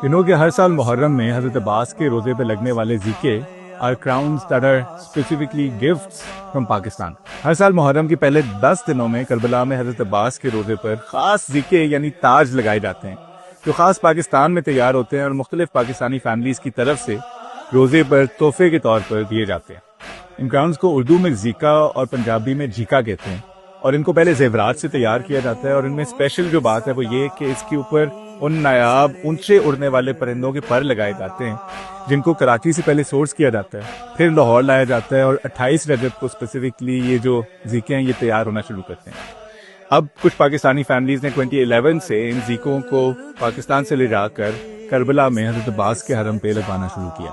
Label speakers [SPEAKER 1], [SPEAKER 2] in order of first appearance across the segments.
[SPEAKER 1] You know کہ ہر سال محرم میں حضرت عباس کے روزے پہ لگنے والے زیکے are crowns that are specifically gifts from Pakistan. ہر سال محرم کے پہلے 10 دنوں میں کربلا میں حضرت عباس کے روزے پر خاص زیکے یعنی تاج لگائے جاتے ہیں جو خاص پاکستان میں تیار ہوتے ہیں اور مختلف پاکستانی فیملیز کی طرف سے روزے پر تحفے کے طور پر دیے جاتے ہیں. ان کراؤنز کو اردو میں زیکا اور پنجابی میں جھیکا کہتے ہیں اور ان کو پہلے زیورات سے تیار کیا جاتا ہے اور ان میں اسپیشل جو بات ہے وہ یہ کہ اس کے اوپر ان نایاب اونچے اڑنے والے پرندوں کے پر لگائے جاتے ہیں جن کو کراچی سے پہلے سورس کیا جاتا ہے پھر لاہور لایا جاتا ہے اور 28 رجب کو اسپیسیفکلی یہ جو زیکے ہیں یہ تیار ہونا شروع کرتے ہیں. اب کچھ پاکستانی فیملیز نے 2011 سے ان زیکوں کو پاکستان سے لے جا کر کربلا میں حضرت عباس کے حرم پہ لگوانا شروع کیا.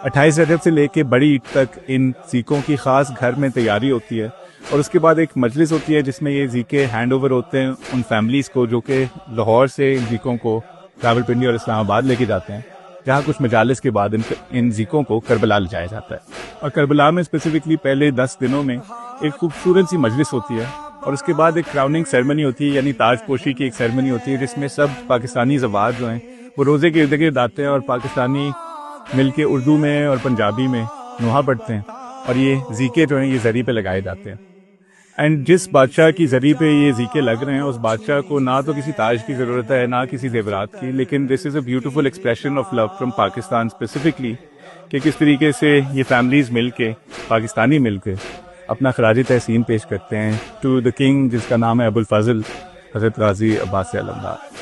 [SPEAKER 1] 28 رجب سے لے کے بڑی عید تک ان زیکوں کی خاص گھر میں تیاری ہوتی ہے اور اس کے بعد ایک مجلس ہوتی ہے جس میں یہ زیکے ہینڈ اوور ہوتے ہیں ان فیملیز کو جو کہ لاہور سے ان زیکوں کو راولپنڈی اور اسلام آباد لے کے جاتے ہیں جہاں کچھ مجالس کے بعد ان زیکوں کو کربلا لے جایا جاتا ہے. اور کربلا میں اسپیسیفکلی پہلے 10 دنوں میں ایک خوبصورت سی مجلس ہوتی ہے اور اس کے بعد ایک کراؤننگ سیرمنی ہوتی ہے یعنی تاج پوشی کی ایک سیرمنی ہوتی ہے جس میں سب پاکستانی زوار جو ہیں وہ روزے کے ارد گرد آتے ہیں اور پاکستانی مل کے اردو میں اور پنجابی میں نوحہ پڑھتے ہیں اور یہ زیکے جو ہیں یہ زری پہ لگائے جاتے ہیں. اینڈ جس بادشاہ کی زری پہ یہ زیکے لگ رہے ہیں اس بادشاہ کو نہ تو کسی تاج کی ضرورت ہے نہ کسی زیورات کی لیکن this is a beautiful expression of love from Pakistan specifically کہ کس طریقے سے یہ فیملیز مل کے پاکستانی مل کے اپنا خراج تحسین پیش کرتے ہیں ٹو دا کنگ جس کا نام ہے ابوالفضل حضرت غازی عباس علمدار.